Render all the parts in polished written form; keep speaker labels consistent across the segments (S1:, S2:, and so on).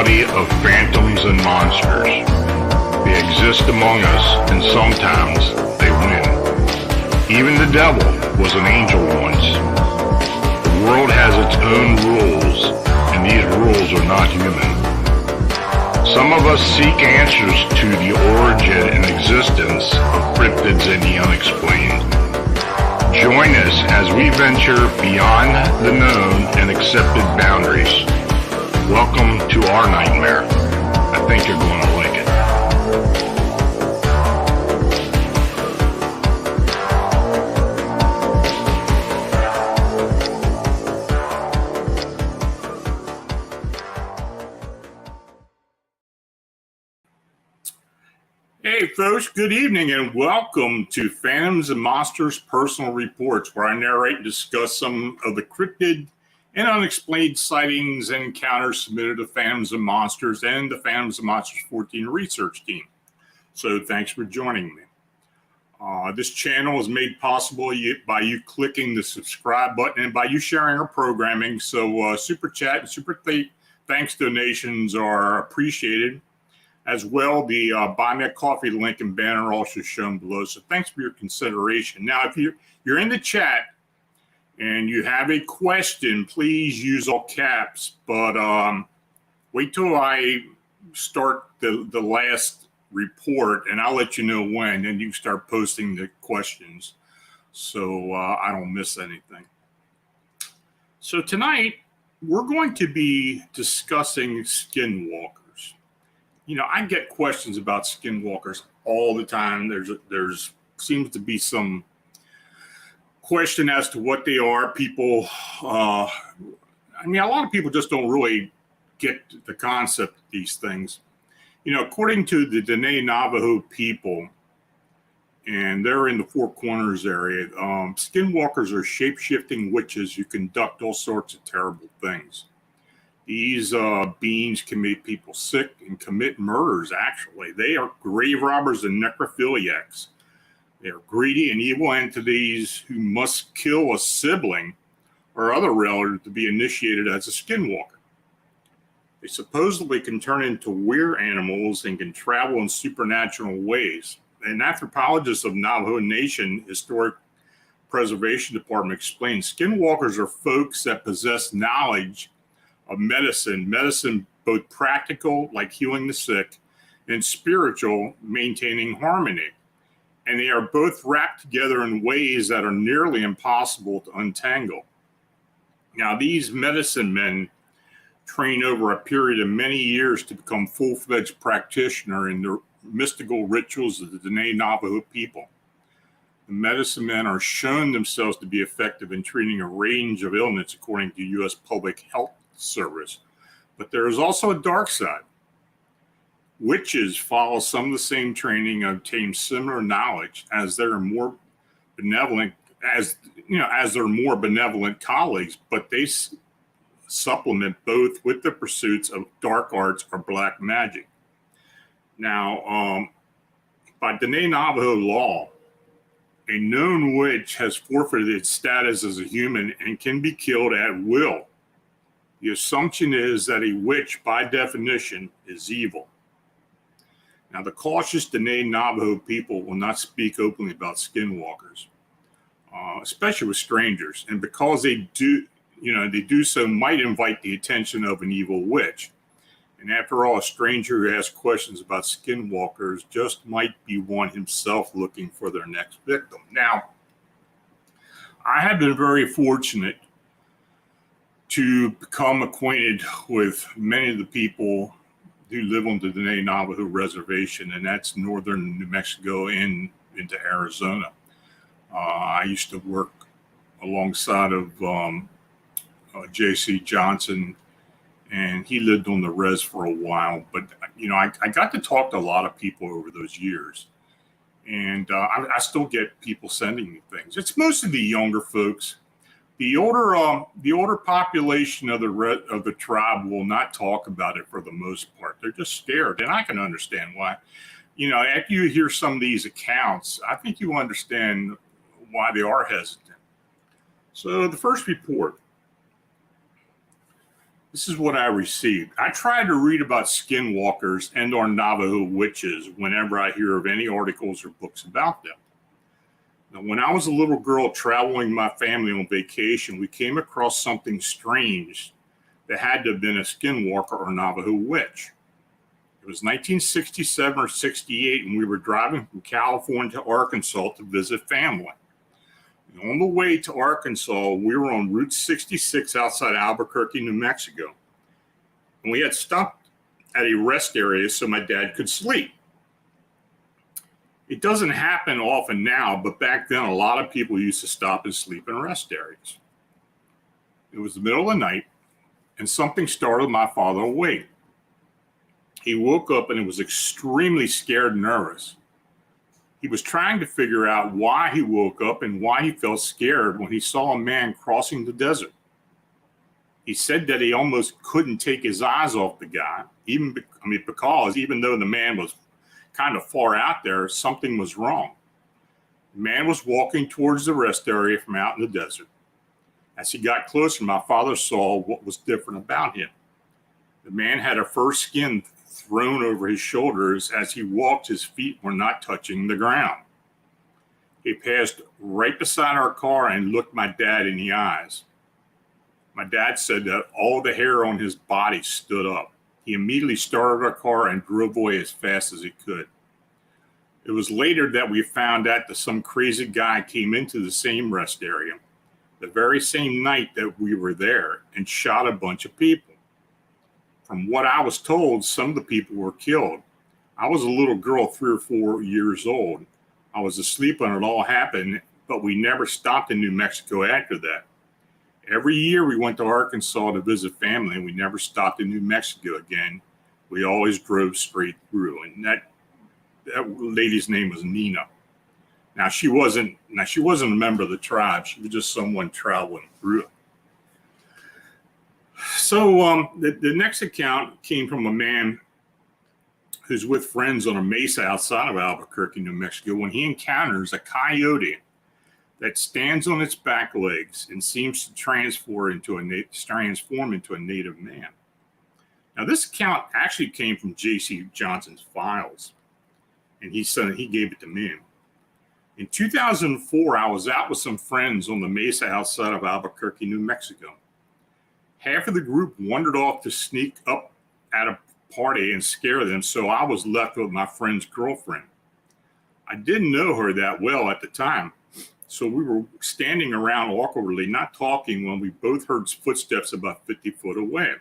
S1: reality of phantoms and monsters. They exist among us, and sometimes they win. Even the devil was an angel once. The world has its own rules, and these rules are not human. Some of us seek answers to the origin and existence of cryptids and the unexplained. Join us as we venture beyond the known and accepted boundaries. Welcome to our nightmare. I think you're going to like it. Hey folks, good evening and welcome to Phantoms and Monsters Personal Reports, where I narrate and discuss some of the cryptid and unexplained sightings and encounters submitted to Phantoms and Monsters and the Phantoms and Monsters Fortean research team. So thanks for joining me. This channel is made possible by you clicking the subscribe button and by you sharing our programming. So super chat and super thanks donations are appreciated. As well, the Buy Me a Coffee link and banner are also shown below. So thanks for your consideration. Now, if you're in the chat and you have a question, please use all caps. But wait till I start the last report, and I'll let you know when, and you can start posting the questions so I don't miss anything. So tonight, we're going to be discussing Skinwalkers. You know, I get questions about Skinwalkers all the time. There's seems to be some question as to what they are. People, a lot of people just don't really get the concept of these things. You know, according to the Diné Navajo people, and they're in the Four Corners area, Skinwalkers are shape-shifting witches who conduct all sorts of terrible things. These beings can make people sick and commit murders, actually. They are graverobbers and necrophiliacs. They are greedy and evil entities who must kill a sibling or other relative to be initiated as a skinwalker. They supposedly can turn into weird animals and can travel in supernatural ways. An anthropologist of Navajo Nation Historic Preservation Department explains skinwalkers are folks that possess knowledge of medicine both practical, like healing the sick, and spiritual, maintaining harmony. And they are both wrapped together in ways that are nearly impossible to untangle. Now, these medicine men train over a period of many years to become full-fledged practitioner in the mystical rituals of the Diné Navajo people. The medicine men are shown themselves to be effective in treating a range of ailments according to U.S. Public Health Service. But there is also a dark side. Witches follow some of the same training and obtain similar knowledge as their more benevolent colleagues, but they supplement both with the pursuits of dark arts or black magic. Now, by Diné Navajo law, a known witch has forfeited its status as a human and can be killed at will. The assumption is that a witch, by definition, is evil. Now, the cautious Diné Navajo people will not speak openly about skinwalkers, especially with strangers. And because they do so might invite the attention of an evil witch. And after all, a stranger who asks questions about skinwalkers just might be one himself looking for their next victim. Now, I have been very fortunate to become acquainted with many of the people who live on the Diné Navajo reservation, and that's northern New Mexico and into Arizona. I used to work alongside of J.C. Johnson, and he lived on the res for a while. But, you know, I got to talk to a lot of people over those years, and I still get people sending me things. It's mostly the younger folks. The older population of the tribe will not talk about it for the most part. They're just scared, and I can understand why. You know, after you hear some of these accounts, I think you understand why they are hesitant. So the first report. This is what I received. I tried to read about skinwalkers and or Navajo witches whenever I hear of any articles or books about them. Now, when I was a little girl traveling with my family on vacation, we came across something strange that had to have been a skinwalker or Navajo witch. It was 1967 or 68, and we were driving from California to Arkansas to visit family. And on the way to Arkansas, we were on Route 66 outside Albuquerque, New Mexico. And we had stopped at a rest area so my dad could sleep. It doesn't happen often now, but back then a lot of people used to stop and sleep in rest areas. It was the middle of the night, and something startled my father awake. He woke up and was extremely scared and nervous. He was trying to figure out why he woke up and why he felt scared when he saw a man crossing the desert. He said that he almost couldn't take his eyes off the guy, because even though the man was kind of far out there, something was wrong. The man was walking towards the rest area from out in the desert. As he got closer, my father saw what was different about him. The man had a fur skin thrown over his shoulders. As he walked, his feet were not touching the ground. He passed right beside our car and looked my dad in the eyes. My dad said that all the hair on his body stood up. He immediately started our car and drove away as fast as he could. It was later that we found out that some crazy guy came into the same rest area the very same night that we were there and shot a bunch of people. From what I was told, some of the people were killed. I was a little girl, 3 or 4 years old. I was asleep when it all happened, but we never stopped in New Mexico after that. Every year we went to Arkansas to visit family, and we never stopped in New Mexico again. We always drove straight through, and that lady's name was Nina. Now she wasn't a member of the tribe. She was just someone traveling through it. So the next account came from a man who's with friends on a mesa outside of Albuquerque, New Mexico, when he encounters a coyote that stands on its back legs and seems to transform into a native man. Now, this account actually came from J.C. Johnson's files, and he said he gave it to me. In 2004, I was out with some friends on the mesa outside of Albuquerque, New Mexico. Half of the group wandered off to sneak up at a party and scare them, so I was left with my friend's girlfriend. I didn't know her that well at the time, so we were standing around awkwardly, not talking, when we both heard footsteps about 50 foot away.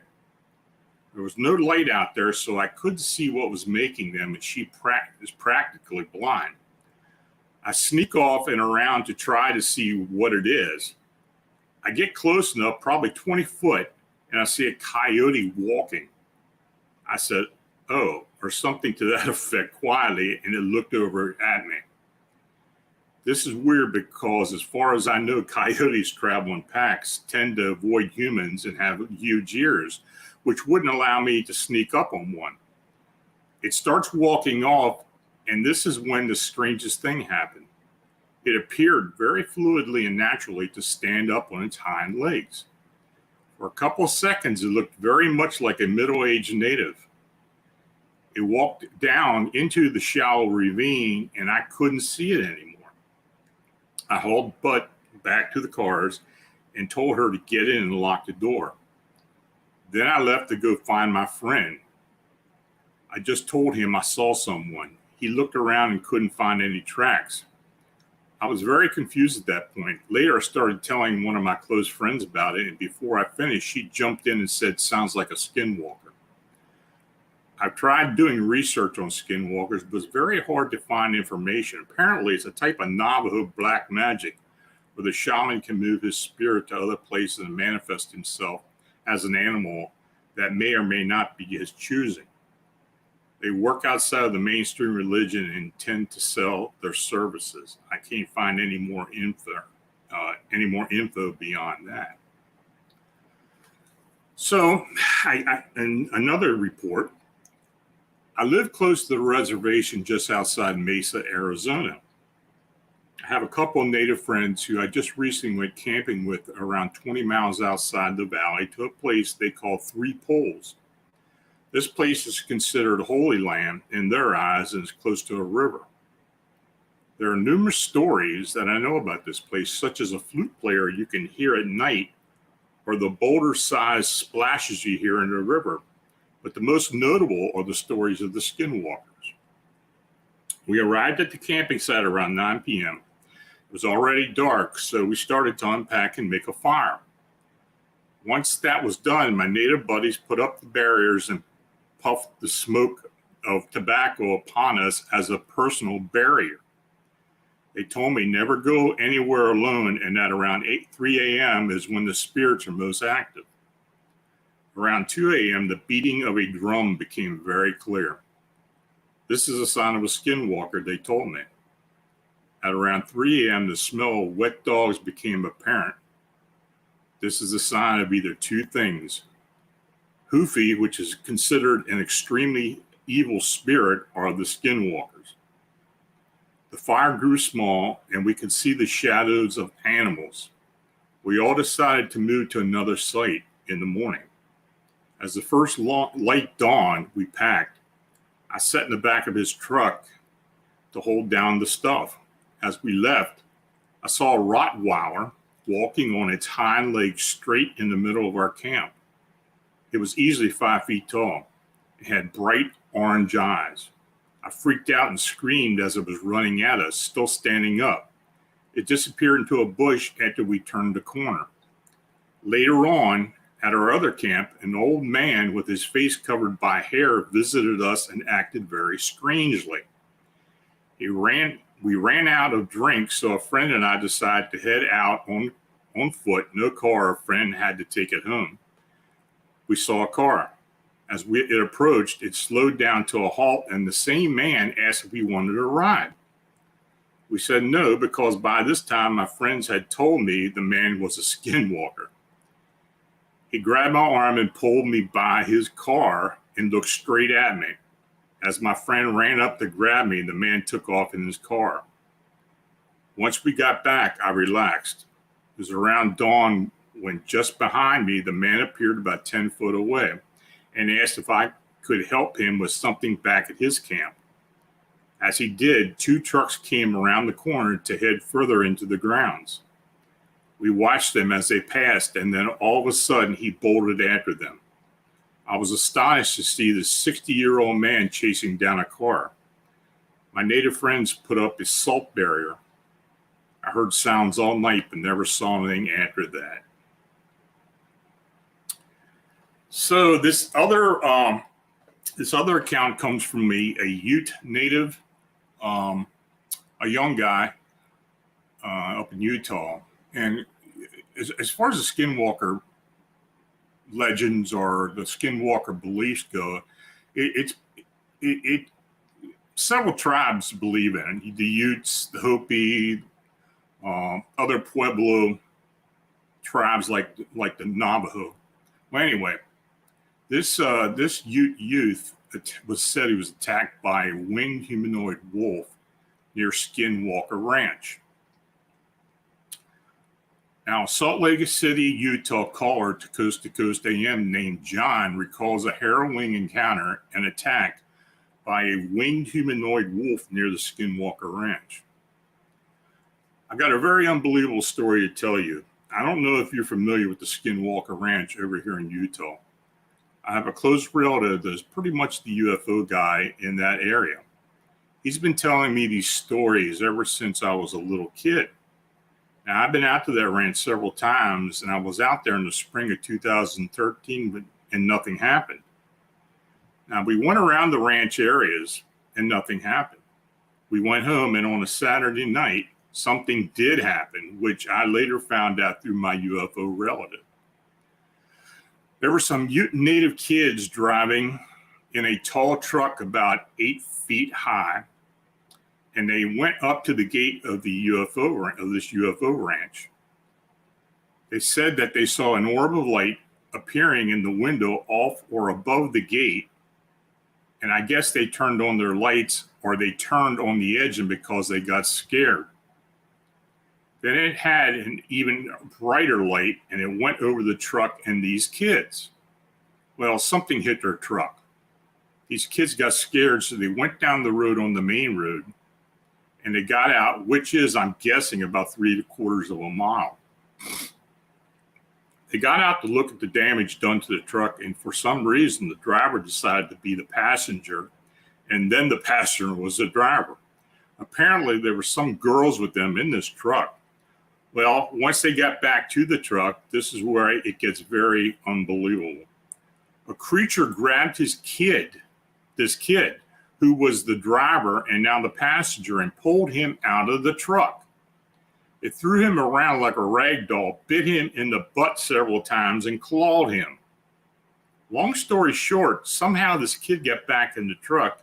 S1: There was no light out there, so I couldn't see what was making them, and she is practically blind. I sneak off and around to try to see what it is. I get close enough, probably 20 foot, and I see a coyote walking. I said, "Oh," or something to that effect quietly, and it looked over at me. This is weird because, as far as I know, coyotes travel in packs, tend to avoid humans, and have huge ears, which wouldn't allow me to sneak up on one. It starts walking off, and this is when the strangest thing happened. It appeared very fluidly and naturally to stand up on its hind legs. For a couple of seconds, it looked very much like a middle-aged native. It walked down into the shallow ravine, and I couldn't see it anymore. I hauled butt back to the cars and told her to get in and lock the door. Then I left to go find my friend. I just told him I saw someone. He looked around and couldn't find any tracks. I was very confused at that point. Later, I started telling one of my close friends about it, and before I finished, she jumped in and said, "Sounds like a skinwalker." I've tried doing research on skinwalkers, but it's very hard to find information. Apparently, it's a type of Navajo black magic where the shaman can move his spirit to other places and manifest himself as an animal that may or may not be his choosing. They work outside of the mainstream religion and tend to sell their services. I can't find any more info beyond that. So, in another report, I live close to the reservation just outside Mesa, Arizona. I have a couple of native friends who I just recently went camping with around 20 miles outside the valley to a place they call Three Poles. This place is considered Holy Land in their eyes and is close to a river. There are numerous stories that I know about this place, such as a flute player you can hear at night or the boulder-sized splashes you hear in the river. But the most notable are the stories of the Skinwalkers. We arrived at the camping site around 9 p.m. It was already dark, so we started to unpack and make a fire. Once that was done, my native buddies put up the barriers and puffed the smoke of tobacco upon us as a personal barrier. They told me never go anywhere alone and that around 3 a.m. is when the spirits are most active. Around 2 a.m., the beating of a drum became very clear. This is a sign of a skinwalker, they told me. At around 3 a.m., the smell of wet dogs became apparent. This is a sign of either two things. Hoofy, which is considered an extremely evil spirit, or the skinwalkers. The fire grew small, and we could see the shadows of animals. We all decided to move to another site in the morning. As the first light dawned, we packed. I sat in the back of his truck to hold down the stuff. As we left, I saw a Rottweiler walking on its hind legs straight in the middle of our camp. It was easily 5 feet tall. It had bright orange eyes. I freaked out and screamed as it was running at us, still standing up. It disappeared into a bush after we turned the corner. Later on, at our other camp, an old man with his face covered by hair visited us and acted very strangely. We ran out of drinks, so a friend and I decided to head out on foot. No car, a friend had to take it home. We saw a car. As it approached, it slowed down to a halt, and the same man asked if we wanted a ride. We said no, because by this time my friends had told me the man was a skinwalker. He grabbed my arm and pulled me by his car and looked straight at me. As my friend ran up to grab me, the man took off in his car. Once we got back, I relaxed. It was around dawn when just behind me, the man appeared about 10 foot away and asked if I could help him with something back at his camp. As he did, 2 trucks came around the corner to head further into the grounds. We watched them as they passed, and then all of a sudden he bolted after them. I was astonished to see this 60-year-old man chasing down a car. My native friends put up a salt barrier. I heard sounds all night, but never saw anything after that. So this other account comes from a Ute native, a young guy up in Utah. And as far as the Skinwalker legends or the Skinwalker beliefs go, it several tribes believe in it. The Utes, the Hopi, other Pueblo tribes like the Navajo. Well, anyway, this youth was said he was attacked by a winged humanoid wolf near Skinwalker Ranch. Now, Salt Lake City, Utah caller to Coast AM named John recalls a harrowing encounter and attack by a winged humanoid wolf near the Skinwalker Ranch. I've got a very unbelievable story to tell you. I don't know if you're familiar with the Skinwalker Ranch over here in Utah. I have a close relative that's pretty much the UFO guy in that area. He's been telling me these stories ever since I was a little kid. Now, I've been out to that ranch several times, and I was out there in the spring of 2013, and nothing happened. Now, we went around the ranch areas, and nothing happened. We went home, and on a Saturday night, something did happen, which I later found out through my UFO relative. There were some Ute native kids driving in a tall truck about 8 feet high, and they went up to the gate of this UFO ranch. They said that they saw an orb of light appearing in the window off or above the gate, and I guess they turned on their lights or they turned on the engine because they got scared. Then it had an even brighter light, and it went over the truck and these kids. Well, something hit their truck. These kids got scared, so they went down the road on the main road, and they got out, which is, I'm guessing, about 3/4 of a mile. They got out to look at the damage done to the truck, and for some reason, the driver decided to be the passenger, and then the passenger was the driver. Apparently, there were some girls with them in this truck. Well, once they got back to the truck, this is where it gets very unbelievable. A creature grabbed this kid, who was the driver and now the passenger, and pulled him out of the truck. It threw him around like a rag doll, bit him in the butt several times, and clawed him. Long story short, somehow this kid got back in the truck,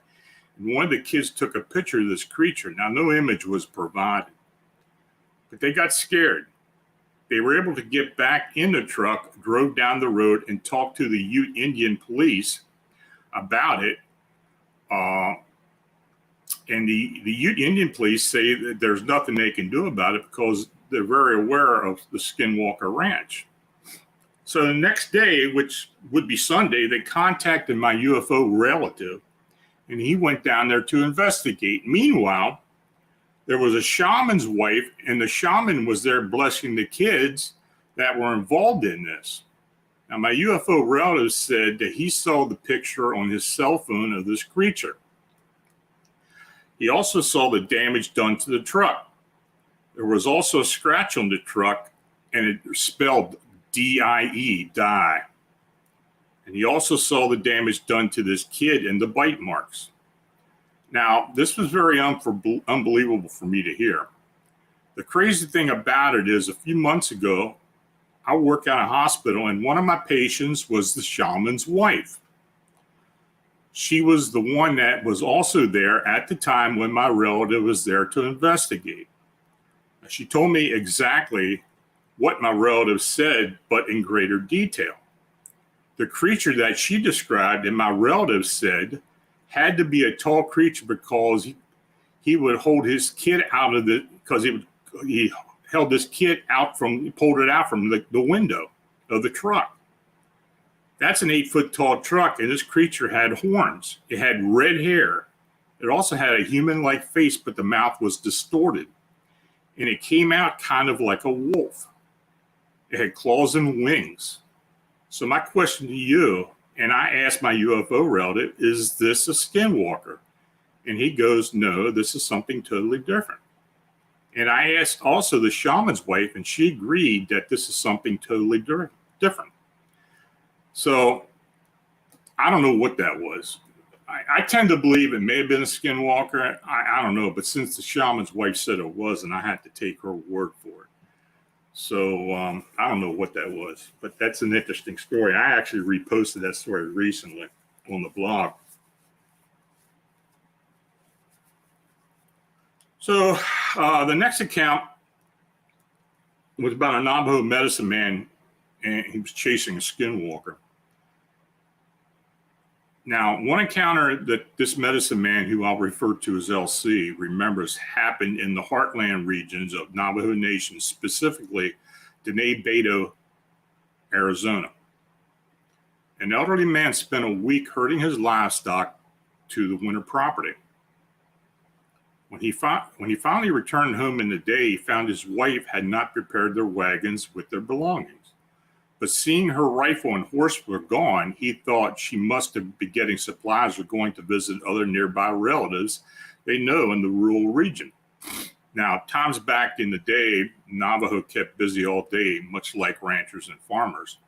S1: and one of the kids took a picture of this creature. Now, no image was provided, but they got scared. They were able to get back in the truck, drove down the road, and talked to the Ute Indian police about it. And the Ute Indian police say that there's nothing they can do about it because they're very aware of the Skinwalker Ranch. So the next day, which would be Sunday, they contacted my UFO relative, and he went down there to investigate. Meanwhile, there was a shaman's wife, and the shaman was there blessing the kids that were involved in this. Now, my UFO relative said that he saw the picture on his cell phone of this creature. He also saw the damage done to the truck. There was also a scratch on the truck, and it spelled D-I-E, die. And he also saw the damage done to this kid and the bite marks. Now, this was very unbelievable for me to hear. The crazy thing about it is, a few months ago, I worked at a hospital, and one of my patients was the shaman's wife. She was the one that was also there at the time when my relative was there to investigate. She told me exactly what my relative said, but in greater detail. The creature that she described and my relative said had to be a tall creature because he would hold his kid out of because he held this kid out he pulled it out from the window of the truck. That's an 8-foot tall truck, and this creature had horns. It had red hair. It also had a human-like face, but the mouth was distorted. And it came out kind of like a wolf. It had claws and wings. So my question to you, and I asked my UFO relative, is this a Skinwalker? And he goes, no, this is something totally different. And I asked also the shaman's wife, and she agreed that this is something totally different. So I don't know what that was. I tend to believe it may have been a Skinwalker. I don't know, but since the shaman's wife said it wasn't, I had to take her word for it. So I don't know what that was, but that's an interesting story. I actually reposted that story recently on the blog. So the next account was about a Navajo medicine man, and he was chasing a Skinwalker. Now, one encounter that this medicine man, who I'll refer to as LC, remembers happened in the heartland regions of Navajo Nation, specifically Diné Navajo, Arizona. An elderly man spent a week herding his livestock to the winter property. When he finally returned home in the day, he found his wife had not prepared their wagons with their belongings. But seeing her rifle and horse were gone, he thought she must have been getting supplies or going to visit other nearby relatives they know in the rural region. Now, times back in the day, Navajo kept busy all day, much like ranchers and farmers.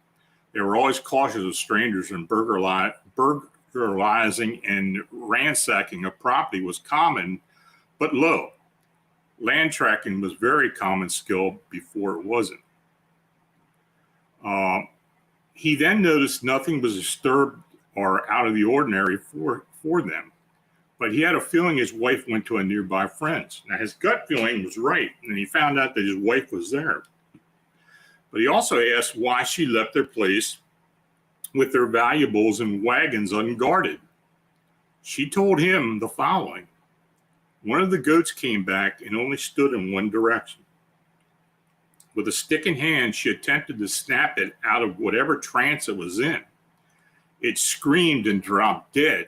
S1: They were always cautious of strangers, and burglarizing and ransacking of property was common, but low. Land tracking was very common skill before it wasn't. He then noticed nothing was disturbed or out of the ordinary for them, but he had a feeling his wife went to a nearby friend's. Now, his gut feeling was right, and he found out that his wife was there. But he also asked why she left their place with their valuables and wagons unguarded. She told him the following: one of the goats came back and only stood in one direction. With a stick in hand, she attempted to snap it out of whatever trance it was in. It screamed and dropped dead.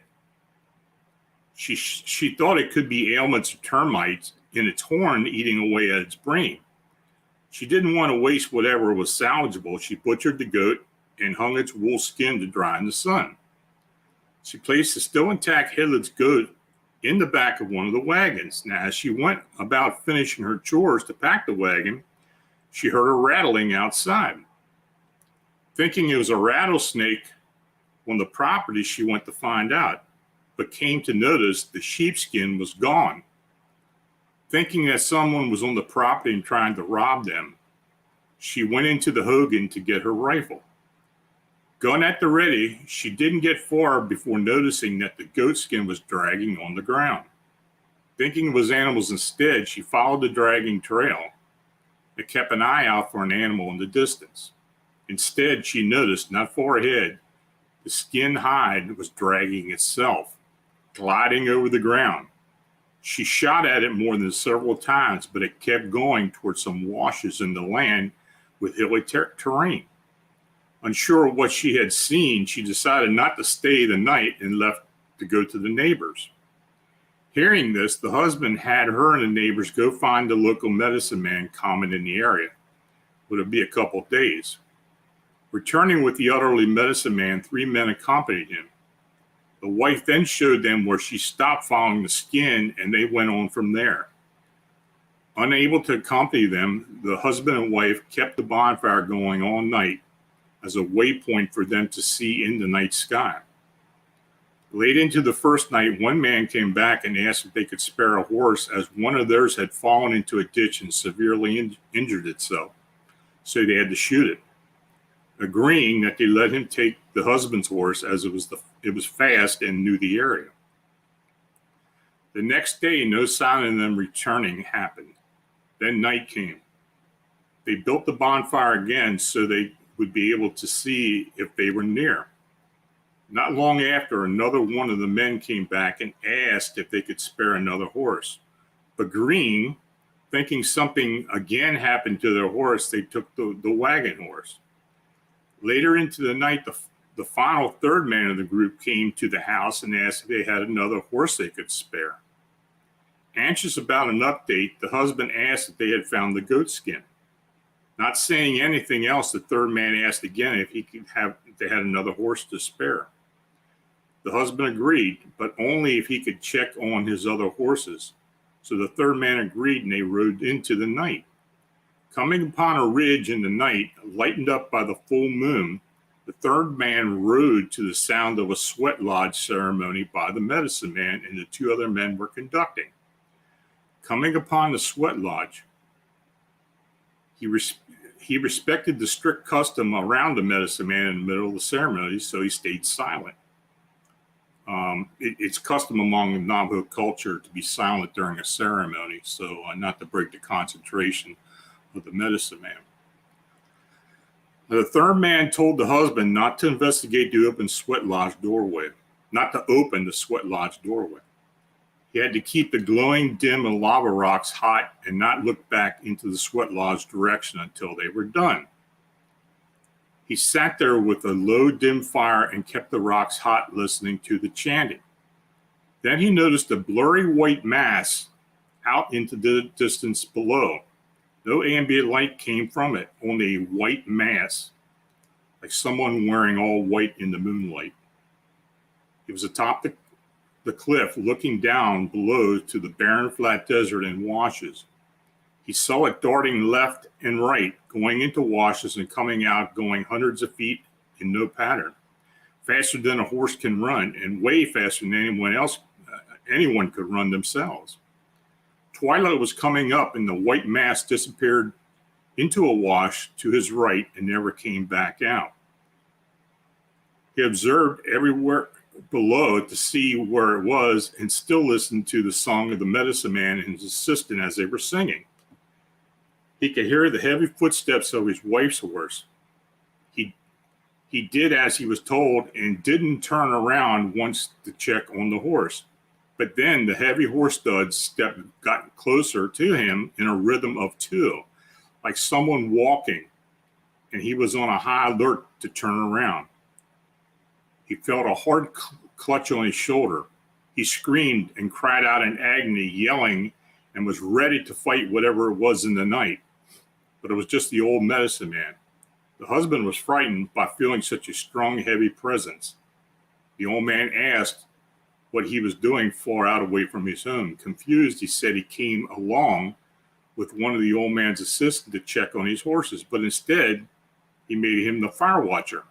S1: She thought it could be ailments of termites in its horn eating away at its brain. She didn't want to waste whatever was salvageable. She butchered the goat and hung its wool skin to dry in the sun. She placed the still intact headless goat in the back of one of the wagons. Now, as she went about finishing her chores to pack the wagon, she heard a rattling outside. Thinking it was a rattlesnake on the property, she went to find out, but came to notice the sheepskin was gone. Thinking that someone was on the property and trying to rob them, she went into the hogan to get her rifle. Gun at the ready, she didn't get far before noticing that the goat skin was dragging on the ground. Thinking it was animals instead, she followed the dragging trail and kept an eye out for an animal in the distance. Instead, she noticed, not far ahead, the skin hide was dragging itself, gliding over the ground. She shot at it more than several times, but it kept going towards some washes in the land with hilly terrain. Unsure of what she had seen, she decided not to stay the night and left to go to the neighbors. Hearing this, the husband had her and the neighbors go find the local medicine man common in the area. Would it be a couple of days? Returning with the elderly medicine man, 3 men accompanied him. The wife then showed them where she stopped following the skin, and they went on from there. Unable to accompany them, the husband and wife kept the bonfire going all night as a waypoint for them to see in the night sky. Late into the first night, one man came back and asked if they could spare a horse, as one of theirs had fallen into a ditch and severely injured itself, so they had to shoot it. Agreeing that they let him take the husband's horse, as it was fast and knew the area. The next day, no sign of them returning happened. Then night came. They built the bonfire again so they would be able to see if they were near. Not long after, another one of the men came back and asked if they could spare another horse. Agreeing, thinking something again happened to their horse, they took the wagon horse. Later into the night, the final third man of the group came to the house and asked if they had another horse they could spare. Anxious about an update, the husband asked if they had found the goat skin. Not saying anything else, the third man asked again if they had another horse to spare. The husband agreed, but only if he could check on his other horses. So the third man agreed, and they rode into the night. Coming upon a ridge in the night, lightened up by the full moon, the third man rode to the sound of a sweat lodge ceremony by the medicine man and the 2 other men were conducting. Coming upon the sweat lodge, he respected the strict custom around the medicine man in the middle of the ceremony, so he stayed silent. It's custom among Navajo culture to be silent during a ceremony, so not to break the concentration of the medicine man. The third man told the husband not to investigate the open sweat lodge doorway, not to open the sweat lodge doorway. He had to keep the glowing dim and lava rocks hot and not look back into the sweat lodge direction until they were done. He sat there with a low dim fire and kept the rocks hot, listening to the chanting. Then he noticed a blurry white mass out into the distance below. No ambient light came from it, only a white mass, like someone wearing all white in the moonlight. It was atop the cliff, looking down below to the barren flat desert and washes. He saw it darting left and right, going into washes and coming out, going hundreds of feet in no pattern, faster than a horse can run, and way faster than anyone could run themselves. Twilight was coming up, and the white mass disappeared into a wash to his right and never came back out. He observed everywhere below to see where it was and still listened to the song of the medicine man and his assistant as they were singing. He could hear the heavy footsteps of his wife's horse. He did as he was told and didn't turn around once to check on the horse. But then the heavy horse studs got closer to him in a rhythm of 2, like someone walking, and he was on a high alert to turn around. He felt a hard clutch on his shoulder. He screamed and cried out in agony, yelling, and was ready to fight whatever it was in the night. But it was just the old medicine man. The husband was frightened by feeling such a strong, heavy presence. The old man asked what he was doing far out away from his home. Confused, he said he came along with one of the old man's assistants to check on his horses, but instead he made him the fire watcher.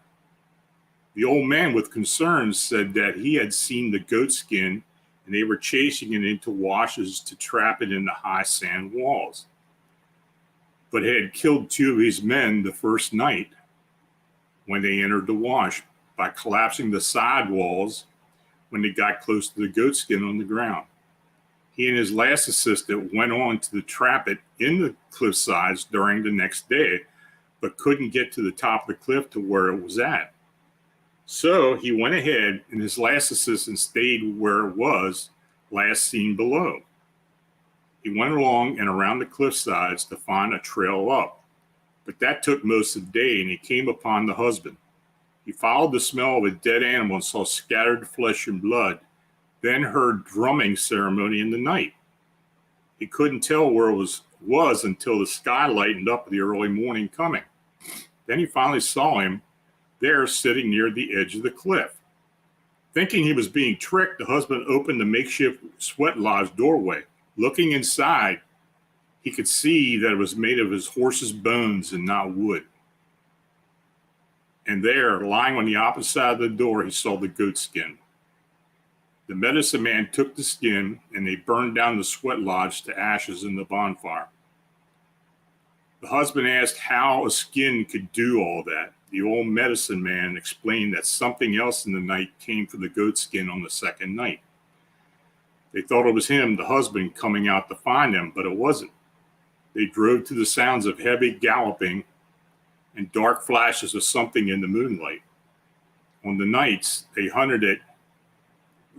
S1: The old man, with concerns, said that he had seen the goat skin and they were chasing it into washes to trap it in the high sand walls, but had killed two of his men the first night when they entered the wash by collapsing the side walls when they got close to the goat skin on the ground. He and his last assistant went on to trap it in the cliff sides during the next day, but couldn't get to the top of the cliff to where it was at. So he went ahead and his last assistant stayed where it was last seen below. He went along and around the cliff sides to find a trail up, but that took most of the day and he came upon the husband. He followed the smell of a dead animal and saw scattered flesh and blood, then heard drumming ceremony in the night. He couldn't tell where it was until the sky lightened up the early morning coming. Then he finally saw him there sitting near the edge of the cliff. Thinking he was being tricked, the husband opened the makeshift sweat lodge doorway. Looking inside, he could see that it was made of his horse's bones and not wood. And there, lying on the opposite side of the door, he saw the goat skin. The medicine man took the skin and they burned down the sweat lodge to ashes in the bonfire. The husband asked how a skin could do all that. The old medicine man explained that something else in the night came for the goat skin on the second night. They thought it was him, the husband, coming out to find them, but it wasn't. They drove to the sounds of heavy galloping and dark flashes of something in the moonlight. On the nights, they hunted it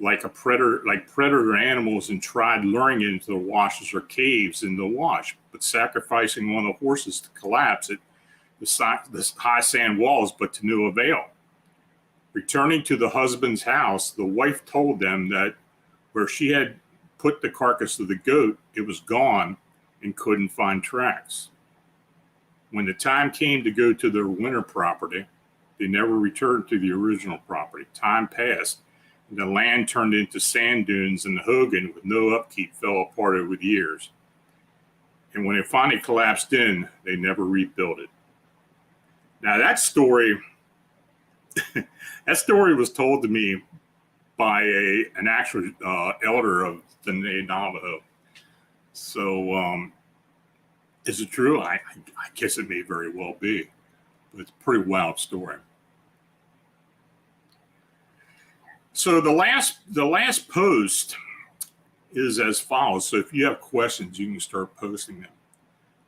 S1: like predator animals and tried luring it into the washes or caves in the wash, but sacrificing one of the horses to collapse it, the high sand walls, but to no avail. Returning to the husband's house, the wife told them that where she had put the carcass of the goat, it was gone and couldn't find tracks. When the time came to go to their winter property, they never returned to the original property. Time passed, and the land turned into sand dunes, and the Hogan, with no upkeep, fell apart over the years. And when it finally collapsed in, they never rebuilt it. Now that story was told to me by an actual elder of the Diné Navajo. So is it true? I guess it may very well be, but it's a pretty wild story. So the last post is as follows. So if you have questions, you can start posting them.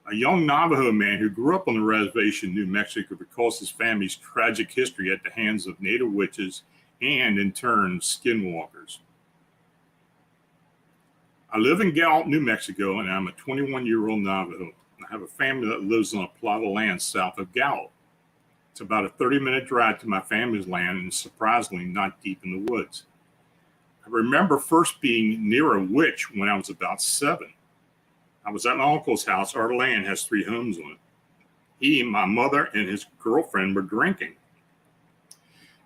S1: A young Navajo man who grew up on the reservation in New Mexico recalls his family's tragic history at the hands of native witches and, in turn, skinwalkers. I live in Gallup, New Mexico, and I'm a 21-year-old Navajo. I have a family that lives on a plot of land south of Gallup. It's about a 30-minute drive to my family's land and surprisingly not deep in the woods. I remember first being near a witch when I was about 7. I was at my uncle's house. Our land has 3 homes on it. He, my mother, and his girlfriend were drinking.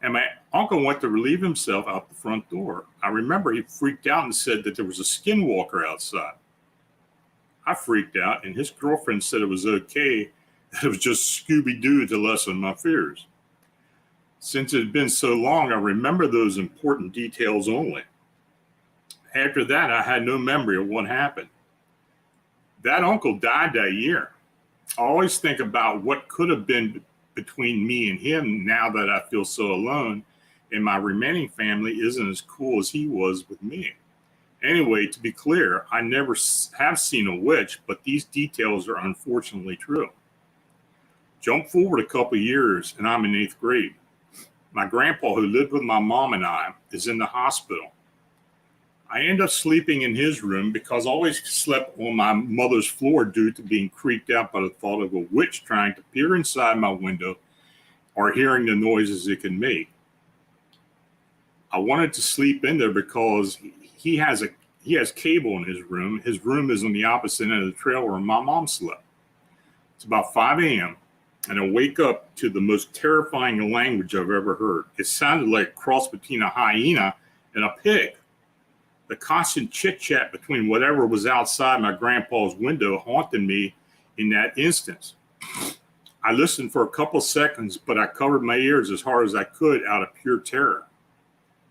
S1: And my uncle went to relieve himself out the front door. I remember he freaked out and said that there was a skinwalker outside. I freaked out, and his girlfriend said it was okay, that it was just Scooby-Doo to lessen my fears. Since it had been so long, I remember those important details only. After that, I had no memory of what happened. That uncle died that year. I always think about what could have been between me and him now that I feel so alone, and my remaining family isn't as cool as he was with me. Anyway, to be clear, I never have seen a witch, but these details are unfortunately true. Jump forward a couple of years, and I'm in 8th grade. My grandpa, who lived with my mom and I, is in the hospital. I ended up sleeping in his room because I always slept on my mother's floor due to being creeped out by the thought of a witch trying to peer inside my window or hearing the noises it can make. I wanted to sleep in there because he has cable in his room. His room is on the opposite end of the trail where my mom slept. It's about 5 a.m. and I wake up to the most terrifying language I've ever heard. It sounded like a cross between a hyena and a pig. The constant chit-chat between whatever was outside my grandpa's window haunted me in that instance. I listened for a couple seconds, but I covered my ears as hard as I could out of pure terror.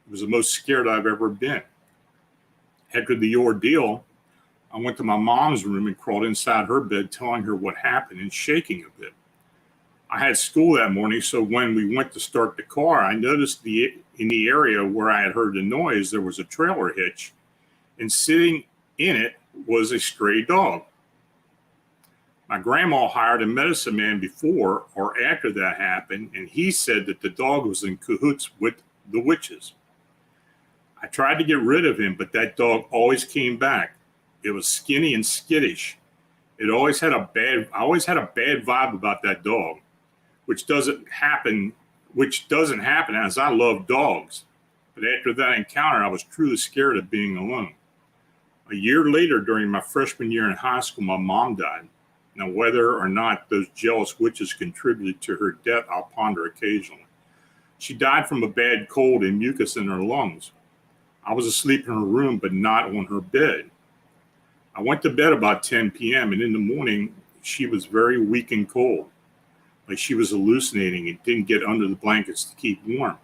S1: It was the most scared I've ever been. After the ordeal, I went to my mom's room and crawled inside her bed, telling her what happened and shaking a bit. I had school that morning, so when we went to start the car, I noticed in the area where I had heard the noise, there was a trailer hitch, and sitting in it was a stray dog. My grandma hired a medicine man before or after that happened, and he said that the dog was in cahoots with the witches. I tried to get rid of him, but that dog always came back. It was skinny and skittish. I always had a bad vibe about that dog, which doesn't happen as I love dogs. But after that encounter, I was truly scared of being alone. A year later, during my freshman year in high school, my mom died. Now, whether or not those jealous witches contributed to her death, I'll ponder occasionally. She died from a bad cold and mucus in her lungs. I was asleep in her room, but not on her bed. I went to bed about 10 p.m., and in the morning, she was very weak and cold, like she was hallucinating and didn't get under the blankets to keep warm.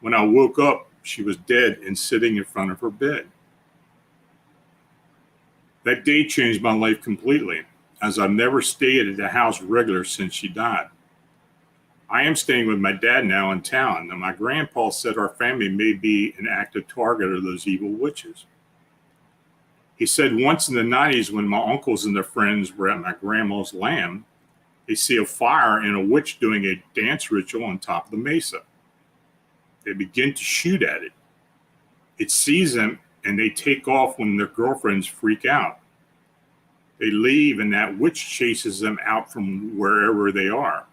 S1: When I woke up, she was dead and sitting in front of her bed. That day changed my life completely, as I've never stayed at the house regular since she died. I am staying with my dad now in town, and my grandpa said our family may be an active target of those evil witches. He said once in the 90s, when my uncles and their friends were at my grandma's land, they see a fire and a witch doing a dance ritual on top of the mesa. They begin to shoot at it. It sees them, and they take off when their girlfriends freak out. They leave, and that witch chases them out from wherever they are.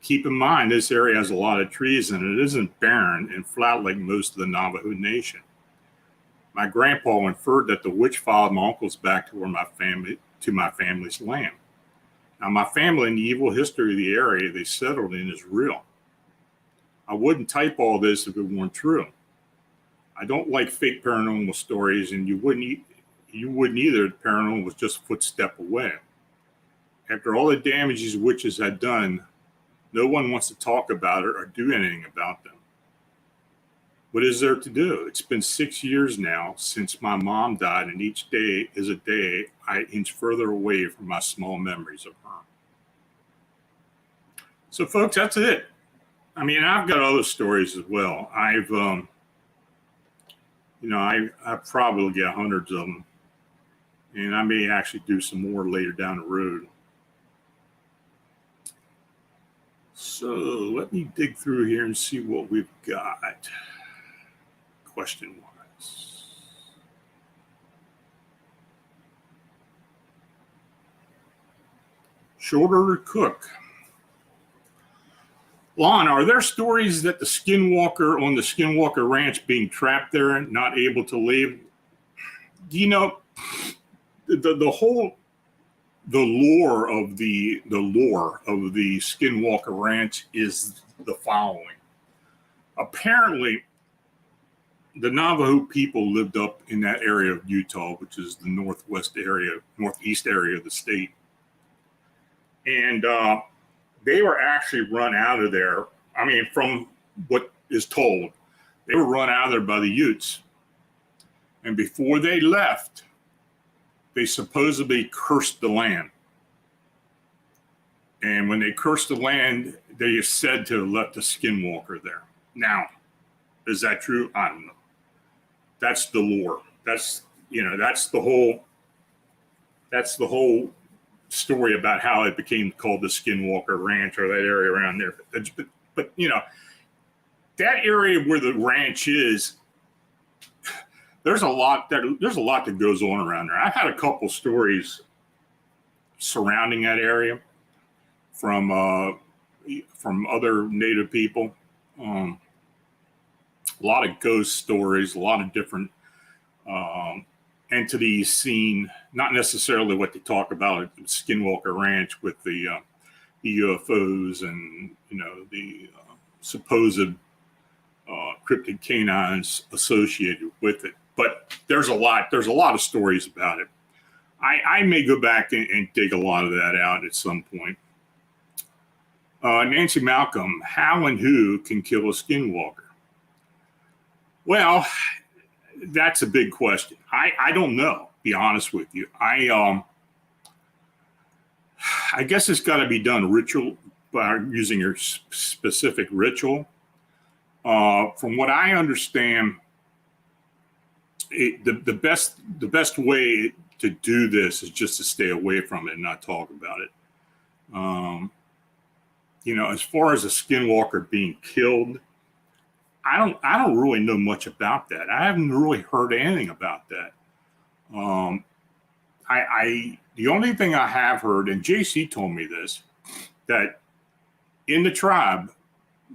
S1: Keep in mind, this area has a lot of trees, and it isn't barren and flat like most of the Navajo Nation. My grandpa inferred that the witch followed my uncles back to my family's land. Now, my family and the evil history of the area they settled in is real. I wouldn't type all this if it weren't true. I don't like fake paranormal stories, and you wouldn't either. The paranormal was just a footstep away. After all the damage these witches had done, no one wants to talk about it or do anything about them. What is there to do? It's been 6 years now since my mom died, and each day is a day I inch further away from my small memories of her. So, folks, that's it. I mean, I've got other stories as well. I probably get hundreds of them, and I may actually do some more later down the road. So let me dig through here and see what we've got, question-wise. Shorter Cook. Lon, are there stories that the Skinwalker on the Skinwalker Ranch being trapped there and not able to leave? You know, the lore of the Skinwalker Ranch is the following. Apparently, the Navajo people lived up in that area of Utah, which is the northeast area of the state. And they were actually run out of there. I mean, from what is told, they were run out of there by the Utes. And before they left, they supposedly cursed the land. And when they cursed the land, they said to have left the Skinwalker there. Now, is that true? I don't know. That's the lore. That's the whole story about how it became called the Skinwalker Ranch, or that area around there. But that area where the ranch is, there's a lot that goes on around there. I've had a couple stories surrounding that area from other Native people. A lot of ghost stories, a lot of different entities seen, not necessarily what they talk about at Skinwalker Ranch with the UFOs and the supposed cryptid canines associated with it. But there's a lot of stories about it. I may go back and dig a lot of that out at some point. Nancy Malcolm, how and who can kill a skinwalker? Well, that's a big question. I don't know, be honest with you. I guess it's got to be done ritual by using your specific ritual. From what I understand, the best way to do this is just to stay away from it and not talk about it. As far as a skinwalker being killed, I don't really know much about that. I haven't really heard anything about that. The only thing I have heard, and JC told me this, that in the tribe,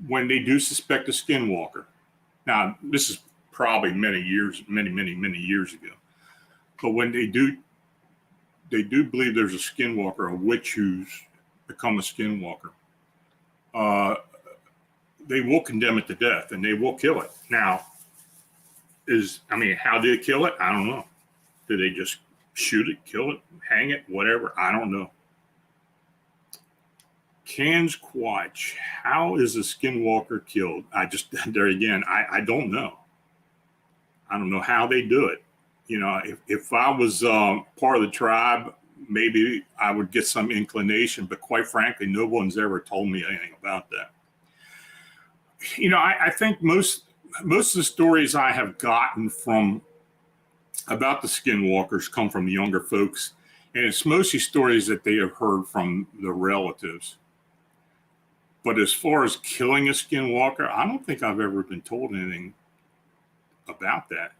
S1: when they do suspect a skinwalker, now this is probably many years ago, but when they do believe there's a skinwalker, a witch who's become a skinwalker, they will condemn it to death and they will kill it. Now, how did they kill it? I don't know. Did they just shoot it, kill it, hang it, whatever? I don't know. Cans Quatch, how is a skinwalker killed? There again, I don't know. I don't know how they do it. If I was part of the tribe, maybe I would get some inclination, but quite frankly, no one's ever told me anything about that. I think most of the stories I have gotten about the skinwalkers come from younger folks, and it's mostly stories that they have heard from the relatives. But as far as killing a skinwalker, I don't think I've ever been told anything about that.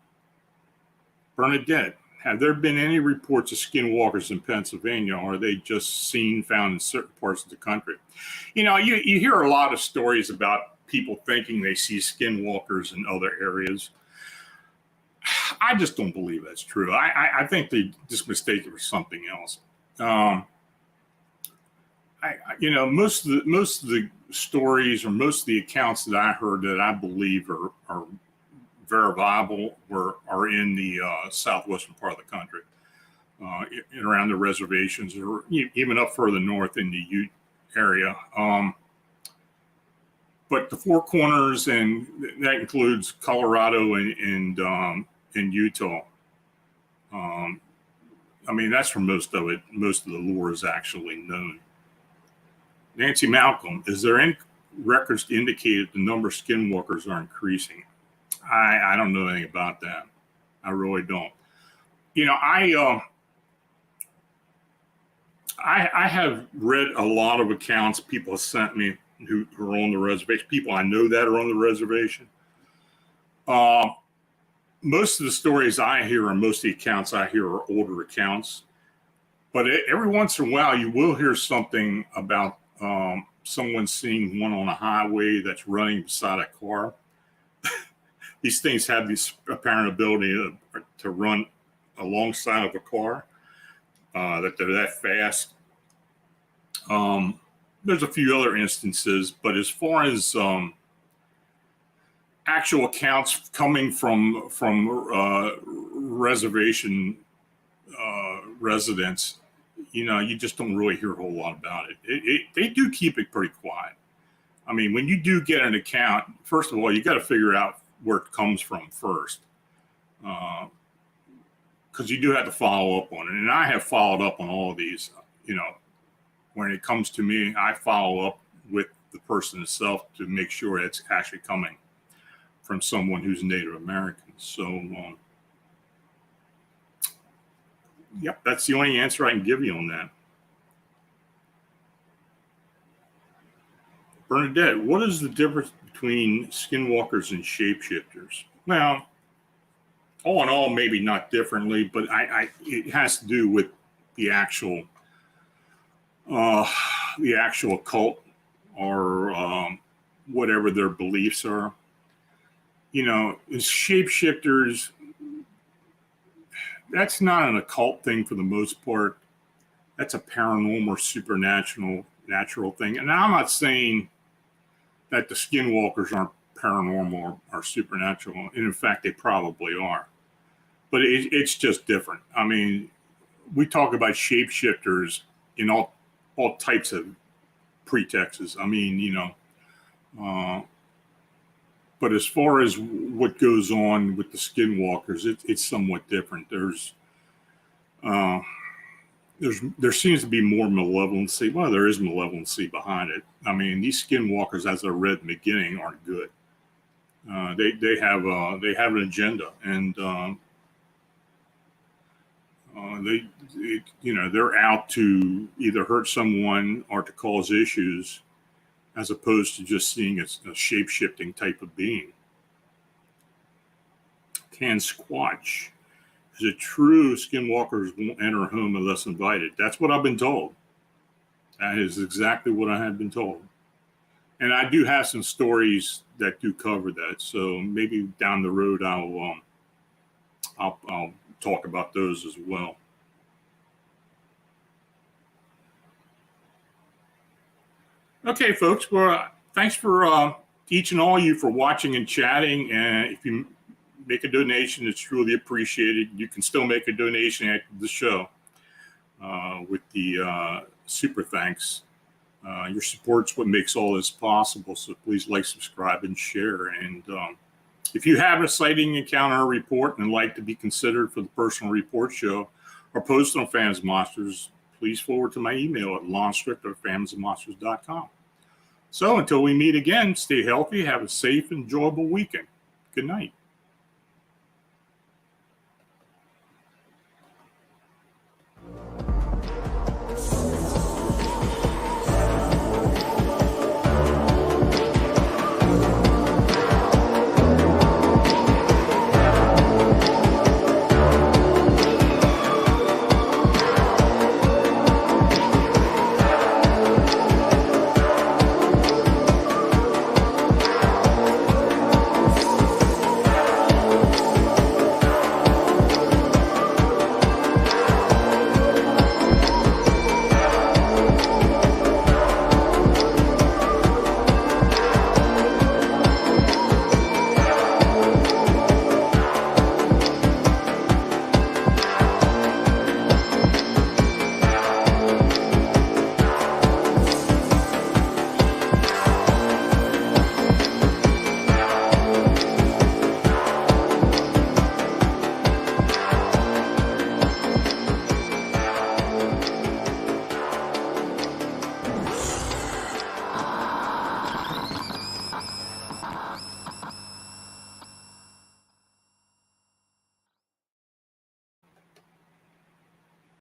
S1: Bernadette, have there been any reports of skinwalkers in Pennsylvania, or are they just found in certain parts of the country? You hear a lot of stories about people thinking they see skinwalkers in other areas. I just don't believe that's true. I think they just mistake it for something else. Most of the stories or most of the accounts that I heard that I believe are verifiable are in the southwestern part of the country, around the reservations, or even up further north in the Ute area. But the Four Corners, and that includes Colorado and Utah. That's where most of it. Most of the lore is actually known. Nancy Malcolm, is there any records to indicate that the number of skinwalkers are increasing? I don't know anything about that. I really don't. I have read a lot of accounts people have sent me who are on the reservation, people I know that are on the reservation. Most of the stories I hear and most of the accounts I hear are older accounts. But every once in a while, you will hear something about someone seeing one on a highway that's running beside a car. These things have this apparent ability to run alongside of a car, that they're that fast. There's a few other instances, but as far as actual accounts coming from reservation residents, you just don't really hear a whole lot about it. They do keep it pretty quiet. When you do get an account, first of all, you got to figure out where it comes from first, because you do have to follow up on it. And I have followed up on all of these. When it comes to me, I follow up with the person itself to make sure it's actually coming from someone who's Native American. So, yep, that's the only answer I can give you on that. Bernadette, what is the difference between skinwalkers and shapeshifters? Well, all in all, maybe not differently, but it has to do with the actual cult or whatever their beliefs are. You know, as shapeshifters, that's not an occult thing for the most part. That's a paranormal or natural thing. And I'm not saying that the Skinwalkers aren't paranormal or supernatural. And in fact, they probably are. But it's just different. I mean, we talk about shapeshifters in all types of pretexts. I mean, you know, but as far as what goes on with the Skinwalkers, it's somewhat different. There seems to be more malevolency. Well, there is malevolency behind it. I mean, these Skinwalkers, as I read in the beginning, aren't good. They have an agenda, and they're out to either hurt someone or to cause issues, as opposed to just seeing a shape-shifting type of being. Can Squatch. Is it true Skinwalkers won't enter a home unless invited? That's what I've been told. That is exactly what I have been told. And I do have some stories that do cover that. So maybe down the road I'll talk about those as well. Okay, folks. Well, thanks for each and all you for watching and chatting. And if you make a donation, it's truly appreciated. You can still make a donation after the show with the super thanks. Your support's what makes all this possible. So please like, subscribe, and share. And if you have a sighting, encounter, or report and like to be considered for the personal report show or post on Phantoms Monsters, please forward to my email at lonstrickler@phantomsmonsters.com. So until we meet again, stay healthy, have a safe, enjoyable weekend. Good night.